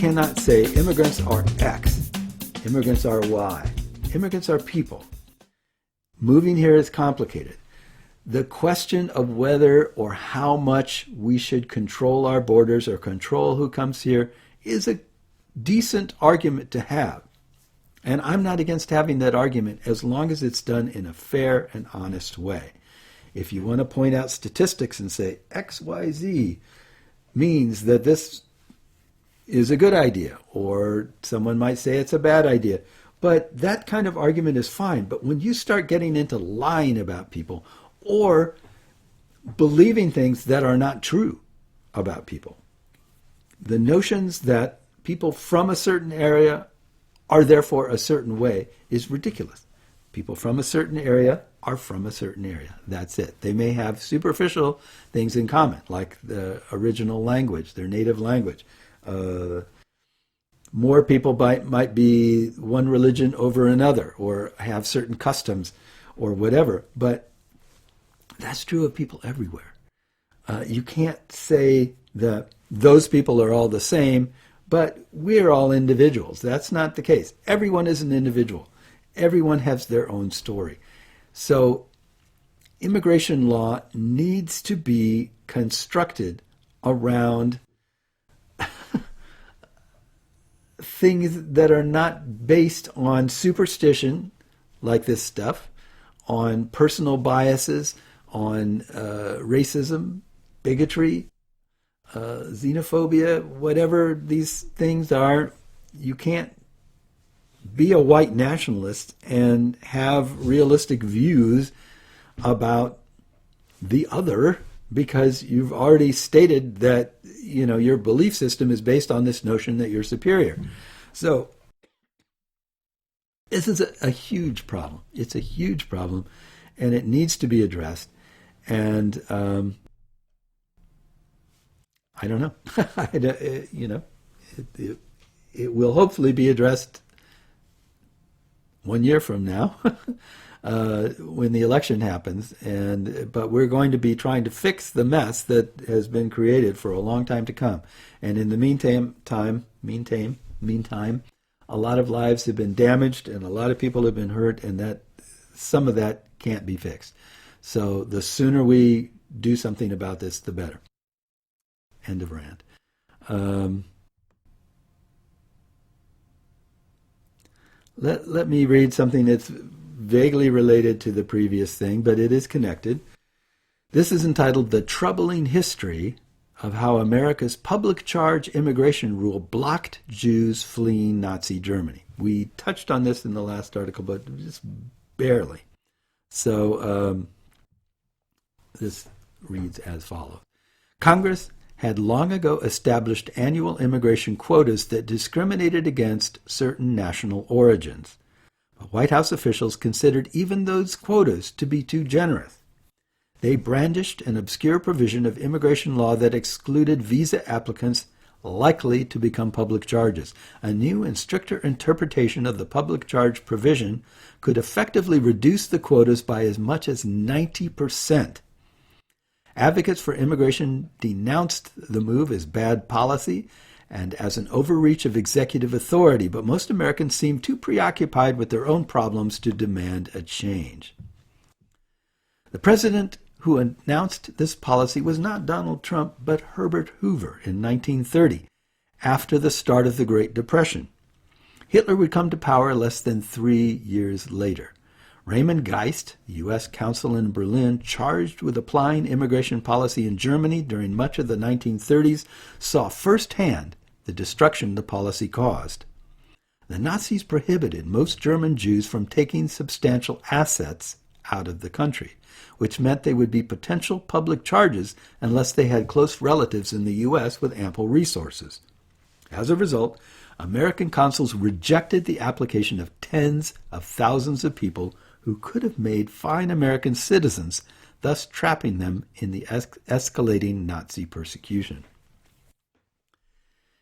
cannot say immigrants are X, immigrants are Y. Immigrants are people. Moving here is complicated. The question of whether or how much we should control our borders or control who comes here is a decent argument to have. And I'm not against having that argument as long as it's done in a fair and honest way. If you want to point out statistics and say XYZ means that this is a good idea, or someone might say it's a bad idea, but that kind of argument is fine. But when you start getting into lying about people or believing things that are not true about people, the notions that people from a certain area are therefore a certain way is ridiculous. People from a certain area are from a certain area. That's it. They may have superficial things in common, like the original language, their native language. More people might be one religion over another or have certain customs or whatever, but that's true of people everywhere. You can't say that those people are all the same, but we're all individuals. That's not the case. Everyone is an individual. Everyone has their own story. So immigration law needs to be constructed around things that are not based on superstition, like this stuff, on personal biases, on racism, bigotry, xenophobia, whatever these things are. You can't be a white nationalist and have realistic views about the other because you've already stated that, you know, your belief system is based on this notion that you're superior. So this is a huge problem. It's a huge problem, and it needs to be addressed. And I don't know. It will hopefully be addressed 1 year from now when the election happens. But we're going to be trying to fix the mess that has been created for a long time to come. And in the meantime, a lot of lives have been damaged and a lot of people have been hurt, and that some of that can't be fixed. So the sooner we do something about this, the better. End of rant. Let me read something that's vaguely related to the previous thing, but it is connected. This is entitled "The Troubling History of How America's Public Charge Immigration Rule Blocked Jews Fleeing Nazi Germany." We touched on this in the last article, but just barely. So this reads as follows. Congress had long ago established annual immigration quotas that discriminated against certain national origins. But White House officials considered even those quotas to be too generous. They brandished an obscure provision of immigration law that excluded visa applicants likely to become public charges. A new and stricter interpretation of the public charge provision could effectively reduce the quotas by as much as 90%. Advocates for immigration denounced the move as bad policy and as an overreach of executive authority, but most Americans seem too preoccupied with their own problems to demand a change. The president who announced this policy was not Donald Trump, but Herbert Hoover in 1930, after the start of the Great Depression. Hitler would come to power less than 3 years later. Raymond Geist, U.S. consul in Berlin, charged with applying immigration policy in Germany during much of the 1930s, saw firsthand the destruction the policy caused. The Nazis prohibited most German Jews from taking substantial assets out of the country, which meant they would be potential public charges unless they had close relatives in the U.S. with ample resources. As a result, American consuls rejected the application of tens of thousands of people who could have made fine American citizens, thus trapping them in the escalating Nazi persecution.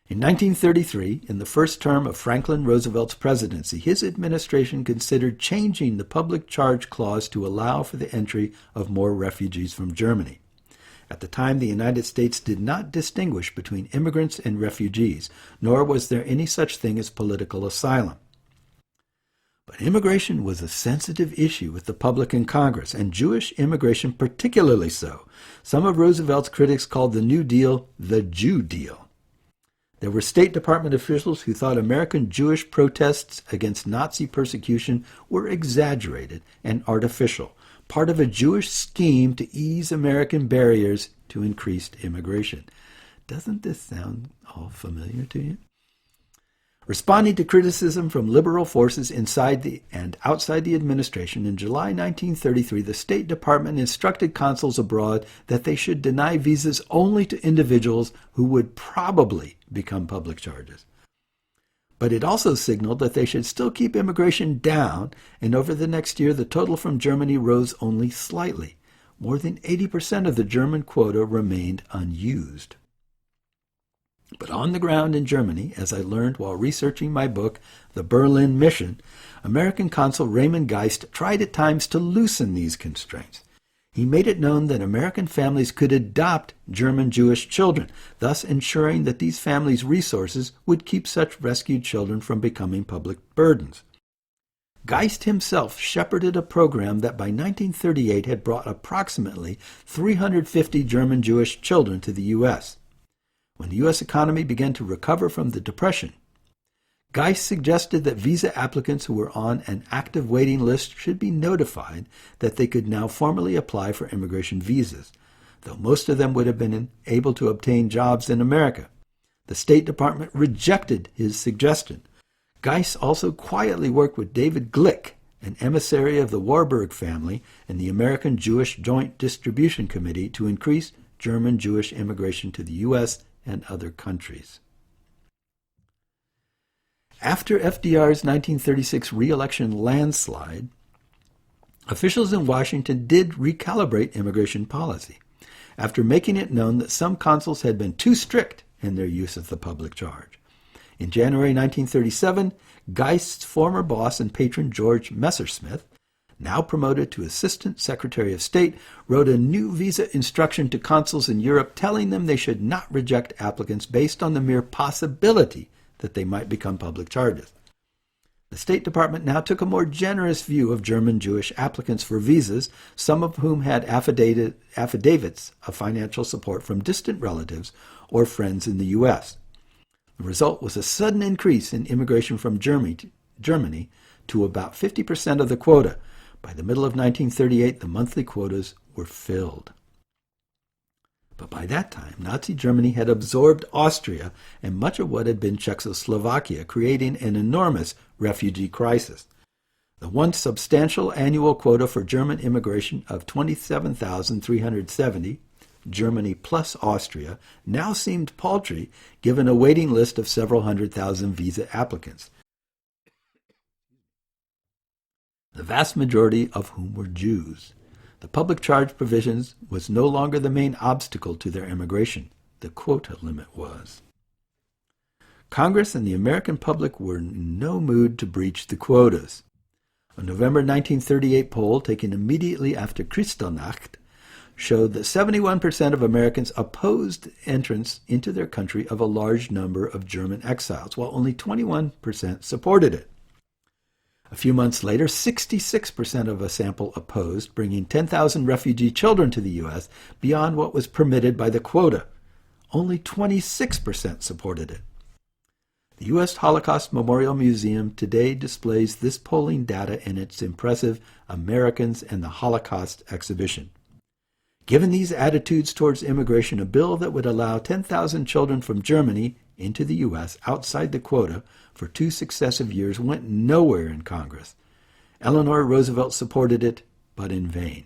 In 1933, in the first term of Franklin Roosevelt's presidency, his administration considered changing the public charge clause to allow for the entry of more refugees from Germany. At the time, the United States did not distinguish between immigrants and refugees, nor was there any such thing as political asylum. But immigration was a sensitive issue with the public and Congress, and Jewish immigration particularly so. Some of Roosevelt's critics called the New Deal the Jew Deal. There were State Department officials who thought American Jewish protests against Nazi persecution were exaggerated and artificial, part of a Jewish scheme to ease American barriers to increased immigration. Doesn't this sound all familiar to you? Responding to criticism from liberal forces inside and outside the administration, in July 1933, the State Department instructed consuls abroad that they should deny visas only to individuals who would probably become public charges. But it also signaled that they should still keep immigration down, and over the next year the total from Germany rose only slightly. More than 80% of the German quota remained unused. But on the ground in Germany, as I learned while researching my book, The Berlin Mission, American Consul Raymond Geist tried at times to loosen these constraints. He made it known that American families could adopt German Jewish children, thus ensuring that these families' resources would keep such rescued children from becoming public burdens. Geist himself shepherded a program that by 1938 had brought approximately 350 German Jewish children to the U.S. When the U.S. economy began to recover from the Depression, Geist suggested that visa applicants who were on an active waiting list should be notified that they could now formally apply for immigration visas, though most of them would have been able to obtain jobs in America. The State Department rejected his suggestion. Geist also quietly worked with David Glick, an emissary of the Warburg family and the American Jewish Joint Distribution Committee, to increase German Jewish immigration to the U.S. and other countries. After FDR's 1936 re-election landslide, officials in Washington did recalibrate immigration policy, after making it known that some consuls had been too strict in their use of the public charge. In January 1937, Geist's former boss and patron George Messersmith, now promoted to Assistant Secretary of State, wrote a new visa instruction to consuls in Europe telling them they should not reject applicants based on the mere possibility that they might become public charges. The State Department now took a more generous view of German Jewish applicants for visas, some of whom had affidavits of financial support from distant relatives or friends in the U.S. The result was a sudden increase in immigration from Germany to about 50% of the quota. By the middle of 1938, the monthly quotas were filled. But by that time, Nazi Germany had absorbed Austria and much of what had been Czechoslovakia, creating an enormous refugee crisis. The once substantial annual quota for German immigration of 27,370, Germany plus Austria, now seemed paltry given a waiting list of several 100,000 visa applicants, the vast majority of whom were Jews. The public charge provisions was no longer the main obstacle to their immigration. The quota limit was. Congress and the American public were in no mood to breach the quotas. A November 1938 poll taken immediately after Kristallnacht showed that 71% of Americans opposed entrance into their country of a large number of German exiles, while only 21% supported it. A few months later, 66% of a sample opposed, bringing 10,000 refugee children to the U.S. beyond what was permitted by the quota. Only 26% supported it. The U.S. Holocaust Memorial Museum today displays this polling data in its impressive Americans and the Holocaust exhibition. Given these attitudes towards immigration, a bill that would allow 10,000 children from Germany into the U.S. outside the quota for 2 successive years went nowhere in Congress. Eleanor Roosevelt supported it, but in vain.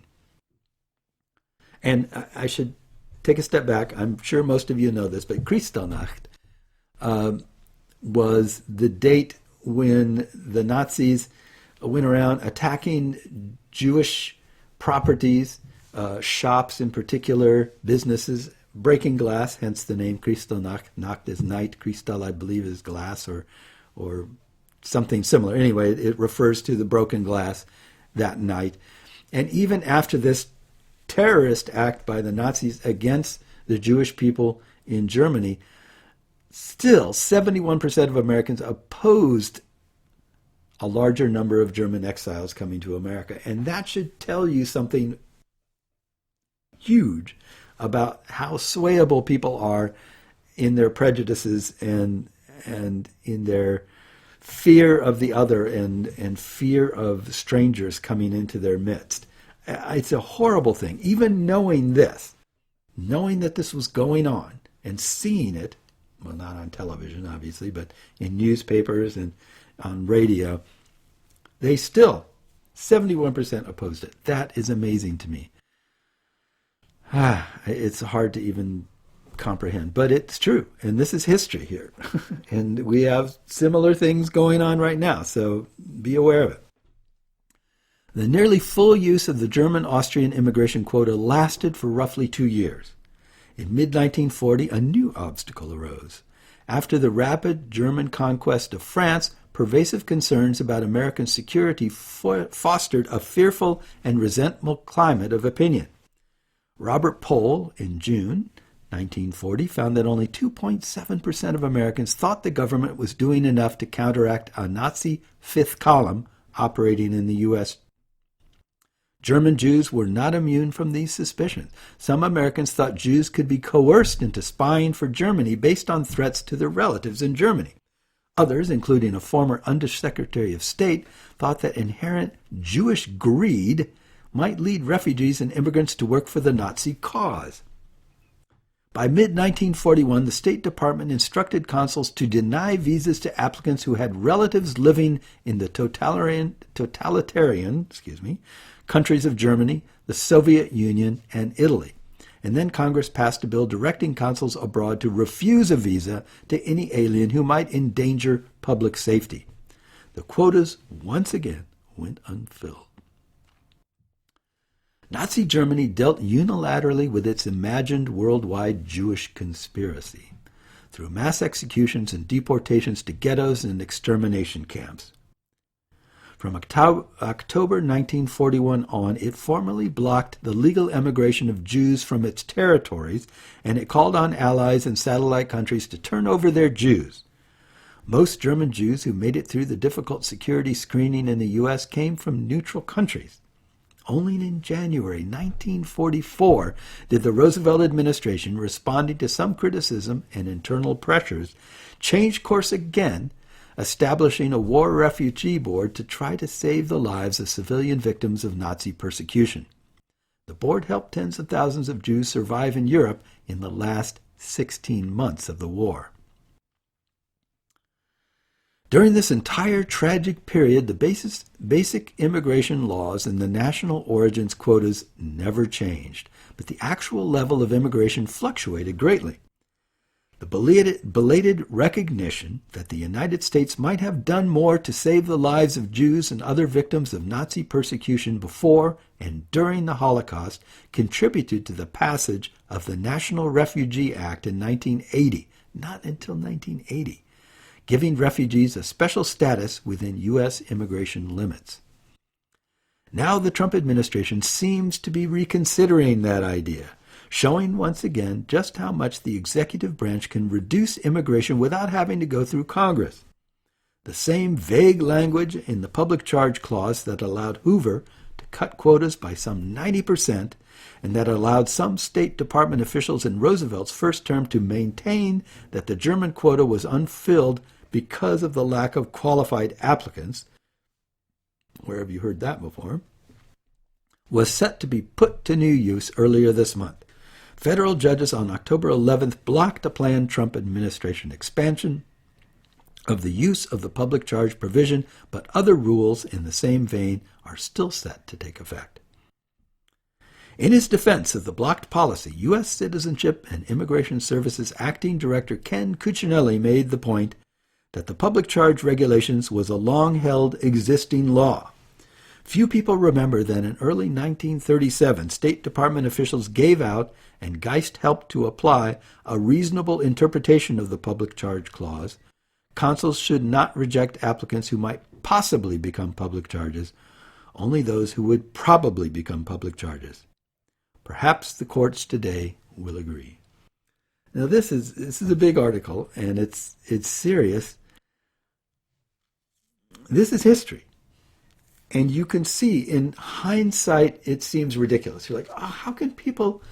And I should take a step back. I'm sure most of you know this, but Kristallnacht was the date when the Nazis went around attacking Jewish properties, shops in particular, businesses, breaking glass, hence the name Kristallnacht. Nacht is night. Kristall, I believe, is glass or something similar. Anyway, it refers to the broken glass that night. And even after this terrorist act by the Nazis against the Jewish people in Germany, still 71% of Americans opposed a larger number of German exiles coming to America. And that should tell you something huge about how swayable people are in their prejudices and in their fear of the other and fear of strangers coming into their midst. It's a horrible thing. Even knowing this, knowing that this was going on and seeing it, well, not on television, obviously, but in newspapers and on radio, they still, 71% opposed it. That is amazing to me. It's hard to even comprehend, but it's true. And this is history here. And we have similar things going on right now, so be aware of it. The nearly full use of the German-Austrian immigration quota lasted for roughly 2 years. In mid-1940, a new obstacle arose. After the rapid German conquest of France, pervasive concerns about American security fostered a fearful and resentful climate of opinion. Robert Pohl, in June 1940, found that only 2.7% of Americans thought the government was doing enough to counteract a Nazi fifth column operating in the U.S. German Jews were not immune from these suspicions. Some Americans thought Jews could be coerced into spying for Germany based on threats to their relatives in Germany. Others, including a former Undersecretary of State, thought that inherent Jewish greed might lead refugees and immigrants to work for the Nazi cause. By mid-1941, the State Department instructed consuls to deny visas to applicants who had relatives living in the totalitarian countries of Germany, the Soviet Union, and Italy. And then Congress passed a bill directing consuls abroad to refuse a visa to any alien who might endanger public safety. The quotas once again went unfilled. Nazi Germany dealt unilaterally with its imagined worldwide Jewish conspiracy through mass executions and deportations to ghettos and extermination camps. From October 1941 on, it formally blocked the legal emigration of Jews from its territories, and it called on allies and satellite countries to turn over their Jews. Most German Jews who made it through the difficult security screening in the U.S. came from neutral countries. Only in January 1944 did the Roosevelt administration, responding to some criticism and internal pressures, change course again, establishing a war refugee board to try to save the lives of civilian victims of Nazi persecution. The board helped tens of thousands of Jews survive in Europe in the last 16 months of the war. During this entire tragic period, the basic immigration laws and the national origins quotas never changed, but the actual level of immigration fluctuated greatly. The belated recognition that the United States might have done more to save the lives of Jews and other victims of Nazi persecution before and during the Holocaust contributed to the passage of the National Refugee Act in 1980, not until 1980, giving refugees a special status within U.S. immigration limits. Now the Trump administration seems to be reconsidering that idea, showing once again just how much the executive branch can reduce immigration without having to go through Congress. The same vague language in the public charge clause that allowed Hoover to cut quotas by some 90% and that allowed some State Department officials in Roosevelt's first term to maintain that the German quota was unfilled because of the lack of qualified applicants, where have you heard that before, was set to be put to new use earlier this month. Federal judges on October 11th blocked a planned Trump administration expansion of the use of the public charge provision, but other rules in the same vein are still set to take effect. In his defense of the blocked policy, U.S. Citizenship and Immigration Services Acting Director Ken Cuccinelli made the point that the public charge regulations was a long-held existing law. Few people remember that in early 1937, State Department officials gave out, and Geist helped to apply, a reasonable interpretation of the public charge clause. Consuls should not reject applicants who might possibly become public charges, only those who would probably become public charges. Perhaps the courts today will agree. Now this is a big article, and it's serious. This is history. And you can see in hindsight it seems ridiculous. You're like, oh, how can people,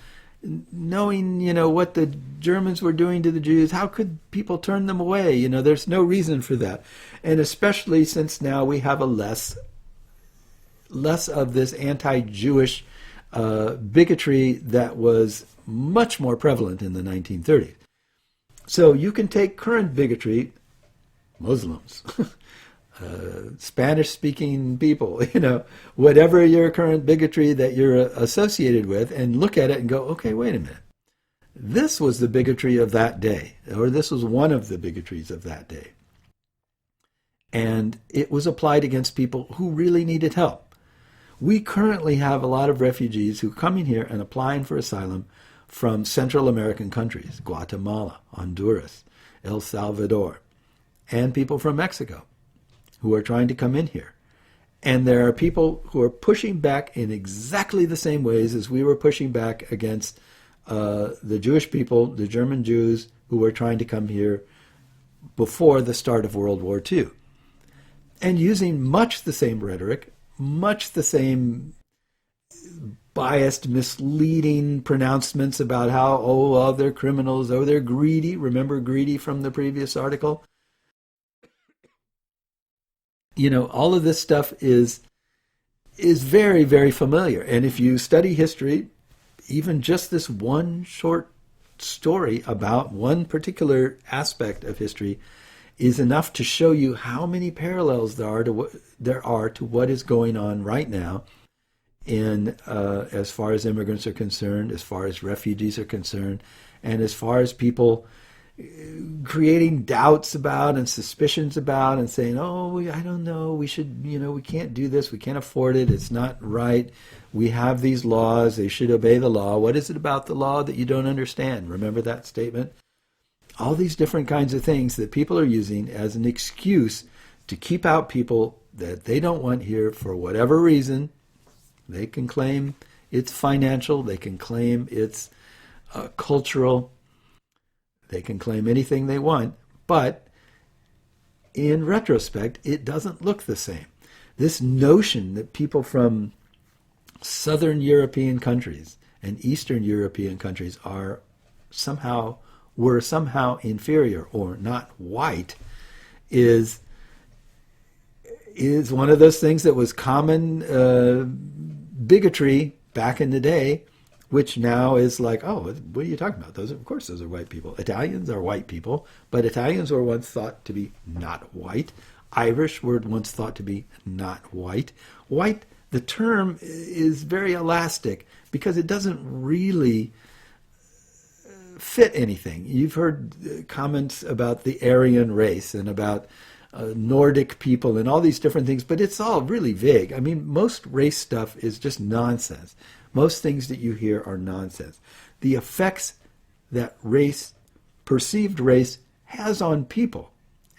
knowing, what the Germans were doing to the Jews, how could people turn them away? There's no reason for that. And especially since now we have a less of this anti-Jewish bigotry that was much more prevalent in the 1930s. So you can take current bigotry, Muslims, Spanish-speaking people, whatever your current bigotry that you're associated with, and look at it and go, okay, wait a minute. This was the bigotry of that day, or this was one of the bigotries of that day. And it was applied against people who really needed help. We currently have a lot of refugees who are coming here and applying for asylum from Central American countries, Guatemala, Honduras, El Salvador, and people from Mexico who are trying to come in here. And there are people who are pushing back in exactly the same ways as we were pushing back against the Jewish people, the German Jews, who were trying to come here before the start of World War II. And using much the same rhetoric, much the same biased, misleading pronouncements about how, they're criminals, they're greedy. Remember greedy from the previous article? All of this stuff is very, very familiar. And if you study history, even just this one short story about one particular aspect of history is enough to show you how many parallels there are to what is going on right now in as far as immigrants are concerned, as far as refugees are concerned, and as far as people creating doubts about and suspicions about and saying, I don't know, we should, we can't do this, we can't afford it, it's not right, we have these laws, they should obey the law. What is it about the law that you don't understand? Remember that statement? All these different kinds of things that people are using as an excuse to keep out people that they don't want here for whatever reason. They can claim it's financial, they can claim it's cultural, they can claim anything they want, but in retrospect, it doesn't look the same. This notion that people from Southern European countries and Eastern European countries were somehow inferior or not white is one of those things that was common bigotry back in the day, which now is like, what are you talking about? Of course those are white people. Italians are white people, but Italians were once thought to be not white. Irish were once thought to be not white. White, the term is very elastic because it doesn't really fit anything. You've heard comments about the Aryan race and about Nordic people and all these different things, but it's all really vague. I mean, most race stuff is just nonsense. Most things that you hear are nonsense. The effects that perceived race, has on people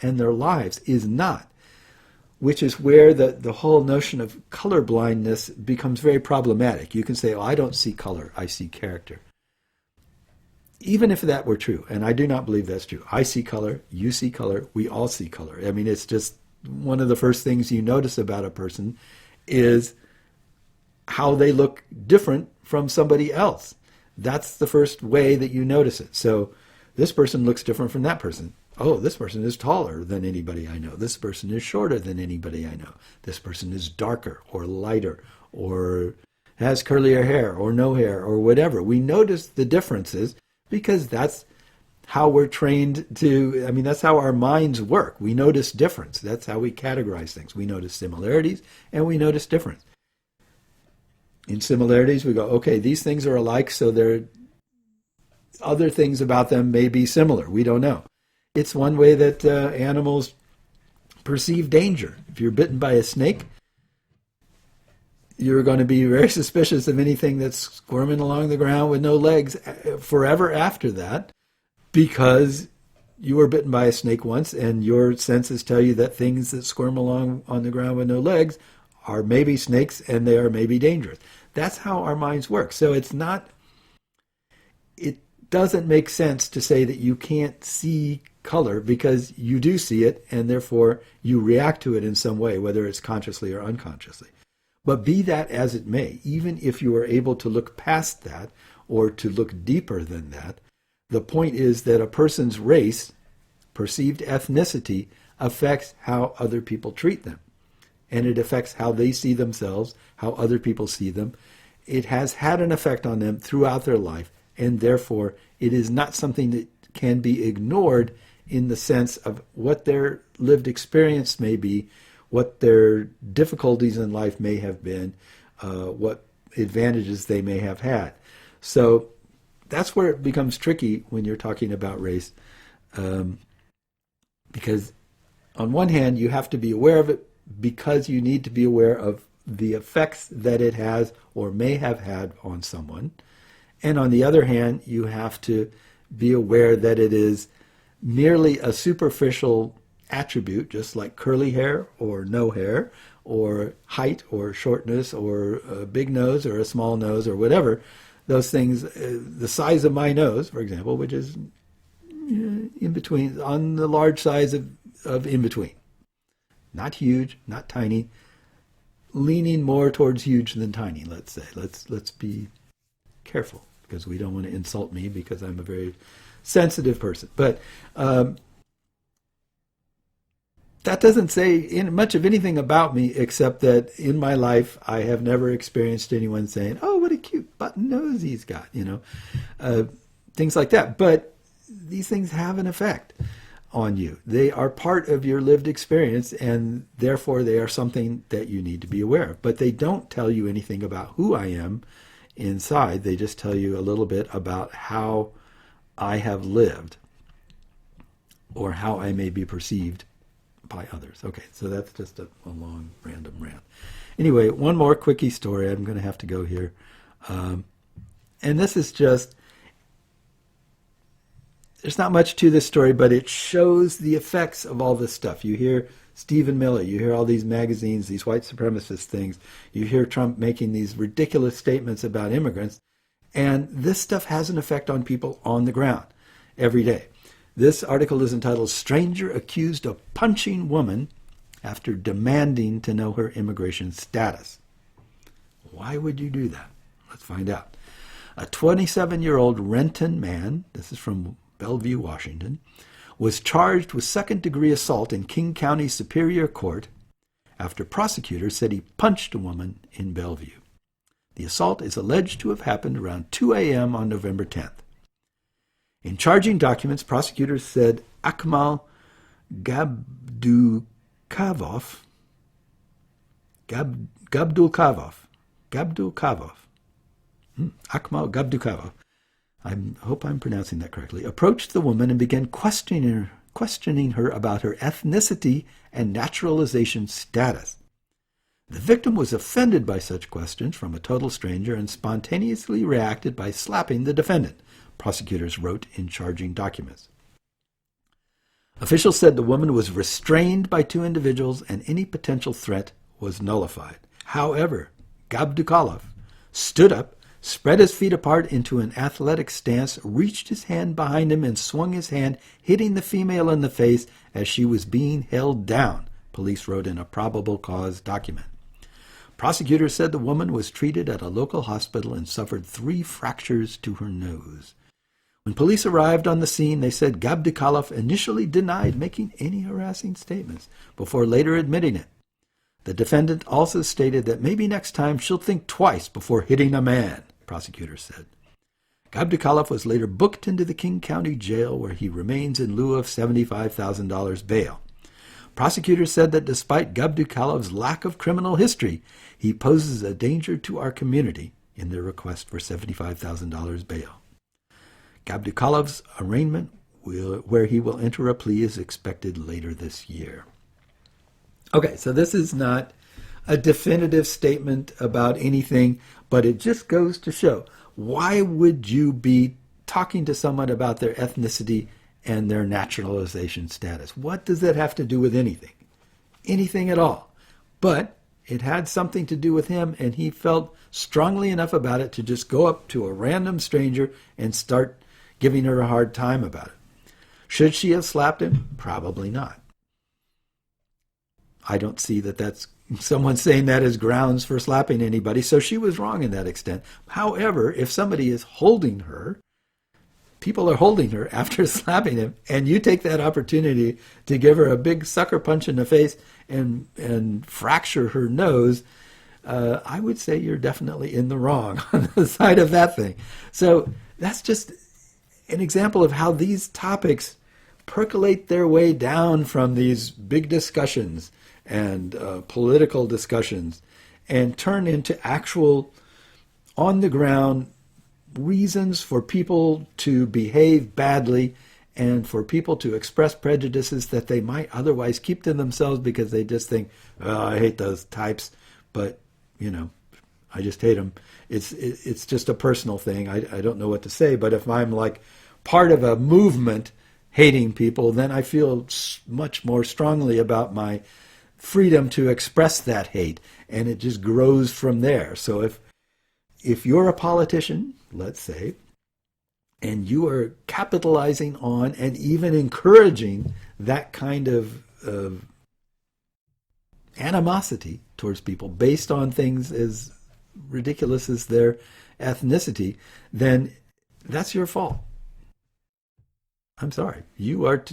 and their lives is not, which is where the whole notion of colorblindness becomes very problematic. You can say, I don't see color, I see character. Even if that were true, and I do not believe that's true, I see color, you see color, we all see color. I mean, it's just one of the first things you notice about a person is how they look different from somebody else. That's the first way that you notice it. So this person looks different from that person. Oh, this person is taller than anybody I know. This person is shorter than anybody I know. This person is darker or lighter or has curlier hair or no hair or whatever. We notice the differences because that's how we're trained to, that's how our minds work. We notice difference. That's how we categorize things. We notice similarities and we notice difference. In similarities, we go, okay, these things are alike, so other things about them may be similar. We don't know. It's one way that animals perceive danger. If you're bitten by a snake, you're going to be very suspicious of anything that's squirming along the ground with no legs forever after that, because you were bitten by a snake once and your senses tell you that things that squirm along on the ground with no legs are maybe snakes and they are maybe dangerous. That's how our minds work. So it doesn't make sense to say that you can't see color, because you do see it, and therefore you react to it in some way, whether it's consciously or unconsciously. But be that as it may, even if you are able to look past that or to look deeper than that, the point is that a person's race, perceived ethnicity, affects how other people treat them. And it affects how they see themselves, how other people see them. It has had an effect on them throughout their life, and therefore it is not something that can be ignored in the sense of what their lived experience may be, what their difficulties in life may have been, what advantages they may have had. So that's where it becomes tricky when you're talking about race, because on one hand, you have to be aware of it because you need to be aware of the effects that it has or may have had on someone. And on the other hand, you have to be aware that it is merely a superficial attribute, just like curly hair or no hair, or height or shortness, or a big nose or a small nose, or whatever. Those things, the size of my nose, for example, which is in between, on the large size of in between. Not huge, not tiny, leaning more towards huge than tiny, let's say. Let's be careful, because we don't want to insult me, because I'm a very sensitive person. But that doesn't say much of anything about me, except that in my life I have never experienced anyone saying, "Oh, what a cute button nose he's got," things like that. But these things have an effect on you. They are part of your lived experience, and therefore they are something that you need to be aware of. But they don't tell you anything about who I am inside. They just tell you a little bit about how I have lived, or how I may be perceived by others. Okay, so that's just a long random rant. Anyway, one more quickie story. I'm going to have to go here. And this is just, there's not much to this story, but it shows the effects of all this stuff. You hear Stephen Miller, you hear all these magazines, these white supremacist things, you hear Trump making these ridiculous statements about immigrants, and this stuff has an effect on people on the ground every day. This article is entitled, "Stranger Accused of Punching Woman After Demanding to Know Her Immigration Status." Why would you do that? Let's find out. A 27-year-old Renton man, this is from Bellevue, Washington, was charged with second-degree assault in King County Superior Court after prosecutors said he punched a woman in Bellevue. The assault is alleged to have happened around 2 a.m. on November 10th. In charging documents, prosecutors said Akmal Gabdulkavov, Akmal Gabdulkavov, I hope I'm pronouncing that correctly, approached the woman and began questioning her about her ethnicity and naturalization status. The victim was offended by such questions from a total stranger and spontaneously reacted by slapping the defendant, prosecutors wrote in charging documents. Officials said the woman was restrained by two individuals and any potential threat was nullified. However, Gabdulkavov stood up, spread his feet apart into an athletic stance, reached his hand behind him, and swung his hand, hitting the female in the face as she was being held down, police wrote in a probable cause document. Prosecutors said the woman was treated at a local hospital and suffered 3 fractures to her nose. When police arrived on the scene, they said Gabdulkavov initially denied making any harassing statements before later admitting it. The defendant also stated that maybe next time she'll think twice before hitting a man, prosecutors said. Gabdulkavov was later booked into the King County Jail, where he remains in lieu of $75,000 bail. Prosecutors said that despite Gabdulkavov's lack of criminal history, he poses a danger to our community in their request for $75,000 bail. Gabdulkavov's arraignment, where he will enter a plea, is expected later this year. Okay, so this is not a definitive statement about anything, but it just goes to show, why would you be talking to someone about their ethnicity and their naturalization status? What does that have to do with anything? Anything at all. But It had something to do with him, and he felt strongly enough about it to just go up to a random stranger and start giving her a hard time about it. Should she have slapped him? Probably not. I don't see that that's someone saying that is grounds for slapping anybody, so she was wrong in that extent. However, if somebody is holding her, people are holding her after slapping him, and you take that opportunity to give her a big sucker punch in the face and fracture her nose, I would say you're definitely in the wrong on the side of that thing. So that's just an example of how these topics percolate their way down from these big discussions and political discussions and turn into actual on-the-ground reasons for people to behave badly and for people to express prejudices that they might otherwise keep to themselves because they just think, oh, I hate those types, but, I just hate them. It's just a personal thing. I don't know what to say, but if I'm like part of a movement hating people, then I feel much more strongly about my freedom to express that hate, and it just grows from there. So if you're a politician, let's say, and you are capitalizing on and even encouraging that kind of animosity towards people based on things as ridiculous as their ethnicity, then that's your fault. I'm sorry. You are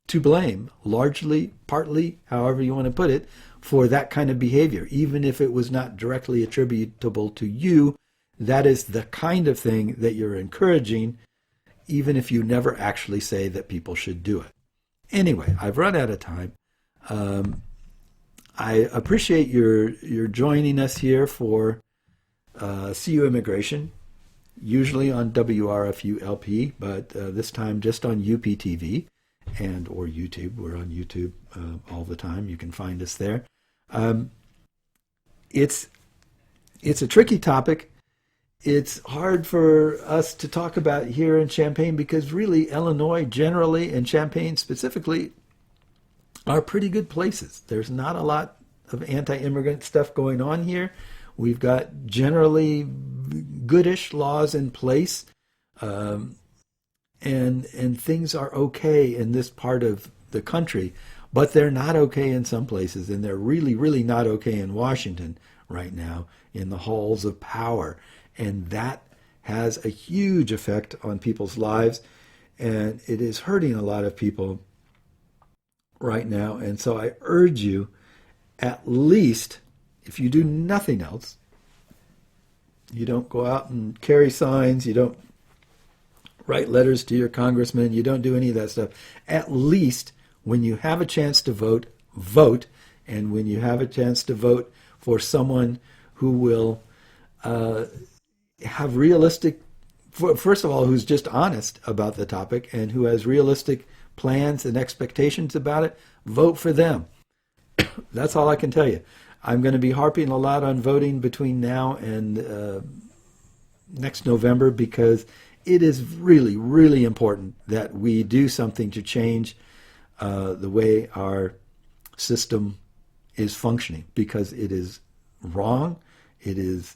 to blame, largely, partly, however you want to put it, for that kind of behavior. Even if it was not directly attributable to you, that is the kind of thing that you're encouraging, even if you never actually say that people should do it. Anyway, I've run out of time. I appreciate your joining us here for CU Immigration, usually on WRFU-LP, but this time just on UPTV and or YouTube. We're on YouTube all the time. You can find us there. It's a tricky topic. It's hard for us to talk about here in Champaign because really Illinois generally and Champaign specifically are pretty good places. There's not a lot of anti-immigrant stuff going on here. We've got generally goodish laws in place, and things are okay in this part of the country, but they're not okay in some places, and they're really, really not okay in Washington right now in the halls of power. And that has a huge effect on people's lives, and it is hurting a lot of people right now. And so I urge you, at least, if you do nothing else, you don't go out and carry signs, you don't write letters to your congressman, you don't do any of that stuff. At least when you have a chance to vote, vote. And when you have a chance to vote for someone who will have realistic, first of all, who's just honest about the topic and who has realistic plans and expectations about it, vote for them. That's all I can tell you. I'm going to be harping a lot on voting between now and next November because it is really, really important that we do something to change the way our system is functioning, because it is wrong, it is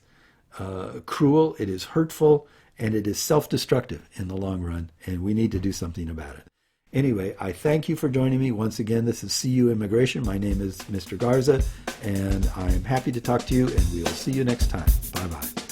cruel, it is hurtful, and it is self-destructive in the long run, and we need to do something about it. Anyway, I thank you for joining me once again. This is CU Immigration. My name is Mr. Garza, and I'm happy to talk to you, and we'll see you next time. Bye-bye.